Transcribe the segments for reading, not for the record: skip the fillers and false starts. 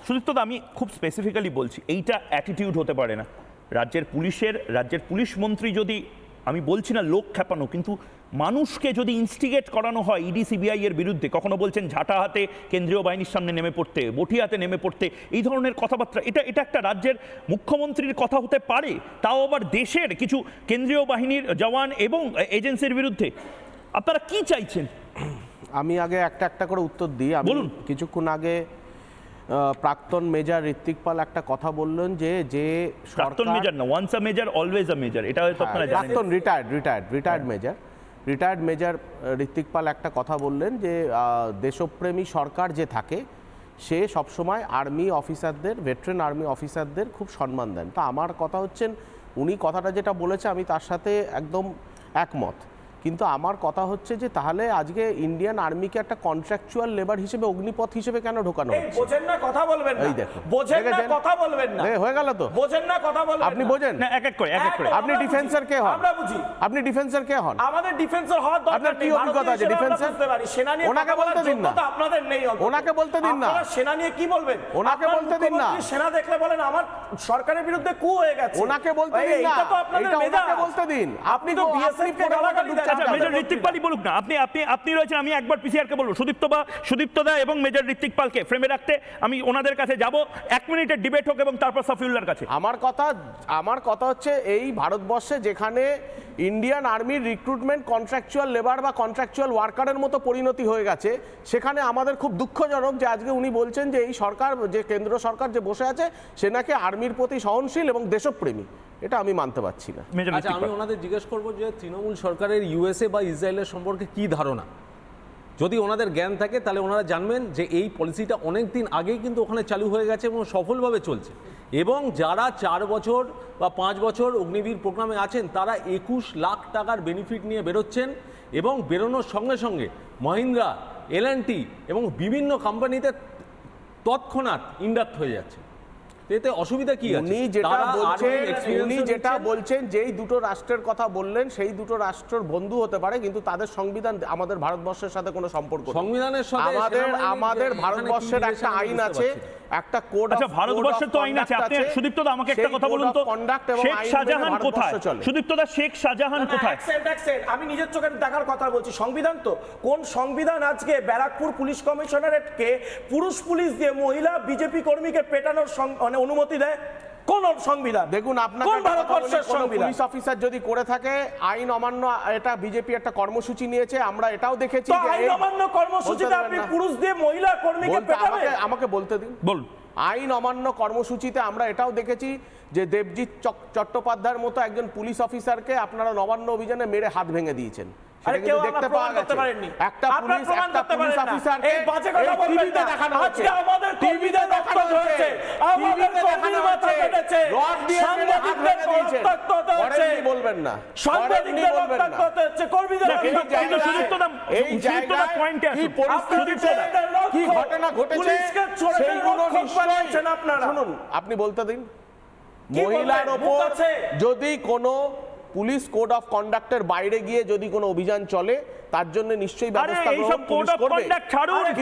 সুদীপ্তদা, আমি খুব স্পেসিফিক্যালি বলছি, এইটা অ্যাটিটিউড হতে পারে না রাজ্যের পুলিশ মন্ত্রী যদি, আমি বলছি না লোক খেপানো, কিন্তু মানুষকে যদি ইনস্টিগেট করানো হয় ইডি সিবিআই এর বিরুদ্ধে, কখনো বলছেন ঝাঁটা হাতে কেন্দ্রীয় বাহিনীর সামনে নেমে পড়তে, বটি হাতে নেমে পড়তে, এই ধরনের কথাবার্তা, এটা একটা রাজ্যের মুখ্যমন্ত্রীর কথা হতে পারে, তাও আবার দেশের কিছু কেন্দ্রীয় বাহিনীর জওয়ান এবং এজেন্সির বিরুদ্ধে। আপনারা কি চাইছেন? আমি আগে একটা করে উত্তর দিই। বলুন। কিছুক্ষণ আগে প্রাক্তন মেজর ঋত্বিক পাল একটা কথা বললেন যে প্রাক্তন মেজর না, once a major always a major, এটা হয়তো আপনারা জানেন। প্রাক্তন রিটায়ার্ড মেজর ঋত্বিক পাল একটা কথা বললেন যে দেশপ্রেমী সরকার যে থাকে সে সবসময় আর্মি অফিসারদের, ভেটারেন আর্মি অফিসারদের খুব সম্মান দেন। তা আমার কথা হচ্ছেন, উনি কথাটা যেটা বলেছে আমি তার সাথে একদম একমত, কিন্তু আমার কথা হচ্ছে যে তাহলে আজকে ইন্ডিয়ান আর্মিকে একটা কন্ট্রাকচুয়াল লেবার হিসেবে, অগ্নিপথ হিসেবে কেন ঢোকানো হচ্ছে? বোঝেন না, কথা বলবেন না। এই দেখো, বোঝেন না, কথা বলবেন না। হয়ে গেল তো? বোঝেন না, কথা বলবেন আপনি না। বোঝেন না, এক এক করে। আপনি ডিফেন্সার কে হন? আমরা বুঝি। আপনি ডিফেন্সার কে হন? আমাদের ডিফেন্সর হওয়ার দরকার আপনার কি নেই। অভিজ্ঞতা আছে ডিফেন্সের? সেনা নিয়ে ওনাকে কথা বলার বলতে দিন না। যোগ্যতা আপনাদের নেই। ওনাকে বলতে দিন না। আপনারা সেনা নিয়ে কি বলবেন? ওনাকে বলতে দিন না। মুখ্যমন্ত্রী সেনা দেখলে বলেন আমার সরকারের বিরুদ্ধে কু হয়ে গেছে। ওনাকে বলতে দিন না। এটা তো আপনাদের এটা মেজাজ। ওনাকে বলতে দিন। আপনি তো বিএসএফ কে গালাগালি দেন। আচ্ছা, মেজর ঋত্বিক পালই বলুক না। আপনি রয়েছেন, আমি একবার পিসিআর কে বলবো, সুদীপ্তদা এবং মেজর ঋত্বিক পালকে ফ্রেমে রাখতে আমি ওনাদের কাছে যাব। 1 মিনিটের ডিবেট হোক এবং তারপর সফিউল্লাহর কাছে। আমার কথা হচ্ছে, এই ভারতবর্ষে যেখানে ইন্ডিয়ান আর্মির রিক্রুটমেন্ট কন্ট্রাকচুয়াল লেবার বা কন্ট্রাকচুয়াল ওয়ার্কারের মতো পরিণতি হয়ে গেছে, সেখানে আমাদের খুব দুঃখজনক যে আজকে উনি বলছেন যে এই সরকার, যে কেন্দ্র সরকার যে বসে আছে সে নাকি আর্মির প্রতি সহনশীল এবং দেশপ্রেমী। এটা আমি মানতে পারছি না। আচ্ছা, আমি ওনাদের জিজ্ঞেস করবো যে তৃণমূল সরকারের ইউএসএ বা ইসরায়েলের সম্পর্কে কি ধারণা। যদি ওনাদের জ্ঞান থাকে তাহলে ওনারা জানবেন যে এই পলিসিটা অনেক দিন আগেই কিন্তু ওখানে চালু হয়ে গেছে এবং সফলভাবে চলছে, এবং যারা 4 বছর বা 5 বছর অগ্নিবীর প্রোগ্রামে আছেন তারা 21 লাখ টাকার বেনিফিট নিয়ে বেরোচ্ছেন, এবং বেরোনোর সঙ্গে সঙ্গে মহিন্দ্রা, এল&টি এবং বিভিন্ন কোম্পানিতে তৎক্ষণাৎ ইন্ডাক্ট হয়ে যাচ্ছে। এতে অসুবিধা কি আছে? উনি যেটা বলছেন, যেই দুটো রাষ্ট্রের কথা বললেন সেই দুটো রাষ্ট্রের বন্ধু হতে পারে, কিন্তু তাদের সংবিধান আমাদের ভারতবর্ষের সাথে কোনো সম্পর্ক নেই। সংবিধানের সাথে আমাদের ভারতবর্ষের একটা আইন আছে, একটা কোড। আচ্ছা, ভারতবর্ষের তো আইন আছে। আপনি সুদীপ্তদা আমাকে একটা কথা বলুন তো, শেখ শাহজাহান কোথায়? সুদীপ্তদা, শেখ শাহজাহান কোথায়? আমি নিজের চোখে দেখার কথা বলছি। সংবিধান তো কোন সংবিধান আজকে ব্যারাকপুর পুলিশ কমিশনারেটকে পুরুষ পুলিশ দিয়ে মহিলা বিজেপি কর্মীকে পেটানোর অনুমতি দেয়? কোন সংবিধান? দেখুন, আপনার পুলিশ অফিসার যদি করে থাকে আইন অমান্য, এটা বিজেপি একটা কর্মসূচি নিয়েছে, আমরা এটাও দেখেছি। আইন অমান্য কর্মসূচিতে আপনি পুরুষ দিয়ে মহিলা কর্মীকে পেটাবেন? আমাকে বলতে দিন। বলুন। আইন অমান্য কর্মসূচিতে আমরা এটাও দেখেছি যে দেবজিৎ চট্টোপাধ্যায়ের মতো একজন পুলিশ অফিসারকে আপনারা নবান্ন অভিযানে মেরে হাত ভেঙে দিয়েছেন। সেটা কিন্তু দেখতে পাওয়া গেছে। একটা পুলিশ অফিসারকে টিভিতে দেখানো হচ্ছে, টিভিতে দেখানো হচ্ছে, টিভিতে দেখানো হচ্ছে, রড দিয়ে মেরে হাত ভেঙে দিয়েছেন। করেননি বলবেন না, সাংবাদিকদের রক্তাক্ত হচ্ছে, কর্মীদের এই জায়গায় কি পরিস্থিতিতে কি ঘটনা ঘটেছে সেইগুলো নিশ্চয়ই আপনারা শুনুন। আপনি বলতে দিন, মহিলার ওপর যদি কোনো পুলিশ কোড অফ কন্ডাক্টের বাইরে গিয়ে যদি কোনো অভিযান চলে, তার জন্য নিশ্চয়ই ব্যবস্থা গ্রহণ পুলিশ করবে।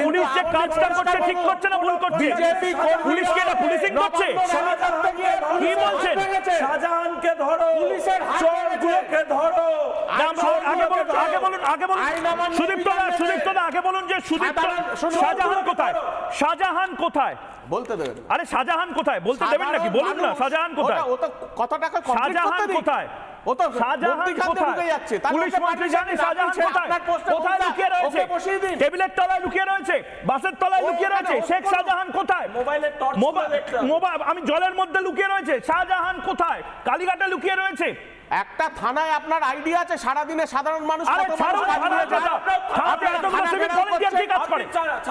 পুলিশ যে কাজটা করছে ঠিক করছে না ভুল করছে? বিজেপি পুলিশ কি এটা পুলিশিং করছে? কি বলছেন? শাহজাহানকে ধরো, পুলিশের চোরগুলোকে ধরো। আগে বলুন সুদীপ্তদা, আগে বলুন যে শাহজাহান কোথায়? শাহজাহান কোথায় বলতে দেবেন? আরে শাহজাহান কোথায় বলতে দেবেন নাকি? বলুন না, শাহজাহান কোথায়? ও তো কথাটাকে কমপ্লিট করতে দিন। কোথায়? ও তো শাহজাহান কোথায়? যাচ্ছে। পুলিশ মন্ত্রী জানে শাহজাহান কোথায়? কোথায় লুকিয়ে রয়েছে? টেবিলের তলায় লুকিয়ে রয়েছে, বাসের তলায় লুকিয়ে রয়েছে। শেখ শাহজাহান কোথায়? মোবাইলের টর্চ মোবাইল আমি জলের মধ্যে লুকিয়ে রয়েছে। শাহজাহান কোথায়? কালীঘাটে লুকিয়ে রয়েছে। একটা থানায় আপনার আইডিয়া আছে সারাদিনে সাধারণ মানুষ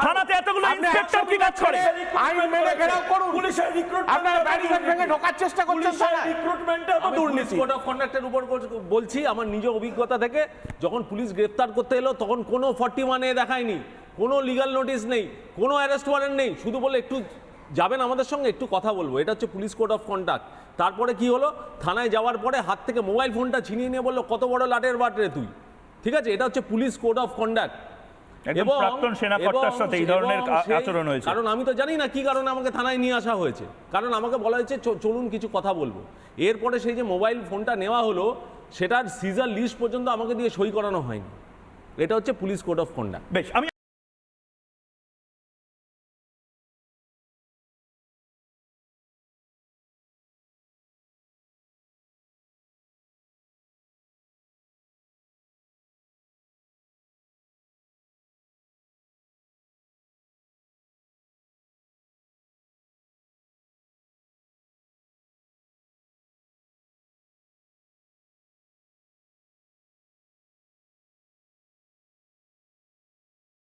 থানাতে এতগুলো ইন্সপেক্টর কি কাজ করে? আইন মেনে ঘেরাও করুন। পুলিশের রিক্রুটমেন্ট আপনারা ব্যারিকেড ভেঙে ঢোকার চেষ্টা করছেন। রিক্রুটমেন্টে তো দুর্নীতি। কোড অফ কন্ডাক্টের উপর বলছি আমার নিজ অভিজ্ঞতা থেকে, যখন পুলিশ গ্রেফতার করতে এলো তখন কোনো 41A দেখায়নি, কোনো লিগ্যাল নোটিশ নেই, কোনো অ্যারেস্ট ওয়ারেন্ট নেই, শুধু বলে একটু যাবেন আমাদের সঙ্গে, একটু কথা বলবো। এটা হচ্ছে পুলিশ কোড অফ কন্ডাক্ট। তারপরে কি হলো, থানায় যাওয়ার পরে হাত থেকে মোবাইল ফোনটা ছিনিয়ে নিয়ে বললো কত বড় লাটের বাট রে তুই। ঠিক আছে, এটা হচ্ছে পুলিশ কোড অফ কন্ডাক্ট। একদম প্রাক্তন সেনা কর্তার সাথে এই ধরনের আচরণ হয়েছে। কারণ আমি তো জানি না কি কারণে আমাকে থানায় নিয়ে আসা হয়েছে, কারণ আমাকে বলা হয়েছে চলুন কিছু কথা বলবো। এরপরে সেই যে মোবাইল ফোনটা নেওয়া হলো সেটার সিজার লিস্ট পর্যন্ত আমাকে দিয়ে সই করানো হয়নি। এটা হচ্ছে পুলিশ কোড অফ কন্ডাক্ট। বেশ, আমি